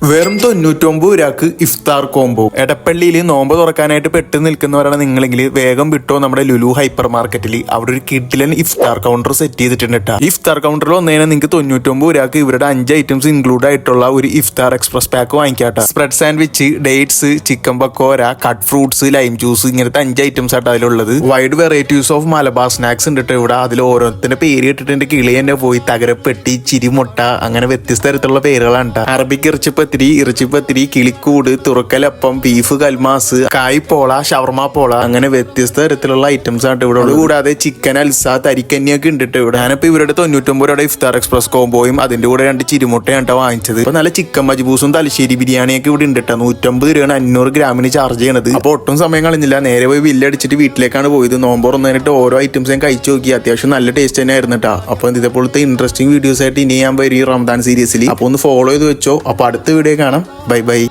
വെറും 99 രൂപക്ക് ഇഫ്താർ കോംബോ. എടപ്പള്ളിയിൽ നോമ്പ് തുറക്കാനായിട്ട് പെട്ട് നിൽക്കുന്നവരാണ് നിങ്ങളെങ്കിൽ വേഗം വിട്ടോ നമ്മുടെ ലുലു ഹൈപ്പർ മാർക്കറ്റിൽ. അവിടെ ഒരു കിഡിലൻ ഇഫ്താർ കൗണ്ടർ സെറ്റ് ചെയ്തിട്ടുണ്ട് കേട്ടോ. ഇഫ്താർ കൗണ്ടറിൽ വന്നതിന് നിങ്ങൾക്ക് 99 രൂപക്ക് ഇവരുടെ 5 ഐറ്റംസ് ഇൻക്ലൂഡ് ആയിട്ടുള്ള ഒരു ഇഫ്താർ എക്സ്പ്രസ് പാക്ക് വാങ്ങിക്കാട്ടോ. Spread sandwich, dates, chicken pakora, cut fruits, lime juice, ഇങ്ങനത്തെ 5 ഐറ്റംസ് ആയിട്ട് അതിലുള്ളത്. Wide varieties of Malabar snacks ഉണ്ട് കേട്ടോ ഇവിടെ. അതിൽ ഓരോരുത്തരുടെ പേര് ഇട്ടിട്ടുണ്ട്. കിളി തന്നെ പോയി, തകരപ്പെട്ടി, ചിരിമുട്ട, അങ്ങനെ വ്യത്യസ്ത തരത്തിലുള്ള പേരുകളാണ് കേട്ടോ. അറബിക് ഇറച്ചിപ്പത്തിരി, കിളിക്കൂട്, തുറക്കലപ്പം, ബീഫ് കൽമാസ്, കായ്പോള, ഷവർമ പോള, അങ്ങനെ വ്യത്യസ്ത തരത്തിലുള്ള ഐറ്റംസ് ആണ് ഇവിടെ. കൂടാതെ ചിക്കൻ അൽസ, തരിക്കഞ്ഞിയൊക്കെ ഉണ്ട് ഇവിടെ. ഞാനിപ്പോ ഇവരുടെ 99 രൂപയുടെ ഇഫ്താർ എക്സ്പ്രസ് കോംബോയും അതിന്റെ കൂടെ 2 ചിരിമുട്ടയാണ് വാങ്ങിച്ചത്. ഇപ്പൊ നല്ല ചിക്കൻ മജ്ബൂസും തലശ്ശേരി ബിരിയാണിയൊക്കെ ഇവിടെ ഉണ്ട് കേട്ടോ. 150 രൂപയാണ് 500 ഗ്രാമിന് ചാർജ് ചെയ്യണത്. അപ്പൊ ഒട്ടും സമയം കളഞ്ഞില്ല, നേരെ പോയി ബില്ലടിച്ചിട്ട് വീട്ടിലേക്കാണ് പോയത്. നോമ്പ് തുറന്നിട്ട് ഓരോ ഐറ്റംസും കഴിച്ചു നോക്കി. അത്യാവശ്യം നല്ല ടേസ്റ്റ് തന്നെ ആയിരുന്നു കേട്ടോ. അപ്പൊ ഇതേപോലത്തെ ഇൻട്രസ്റ്റിംഗ് വീഡിയോസ് ആയിട്ട് ഇനി ഞാൻ വരും ഈ റംദാൻ സീരീസിൽ. അപ്പൊ ഒന്ന് ഫോളോ ചെയ്ത് വെച്ചോ. അപ്പൊ അടുത്ത വീഡിയോ കാണാം. Bye bye.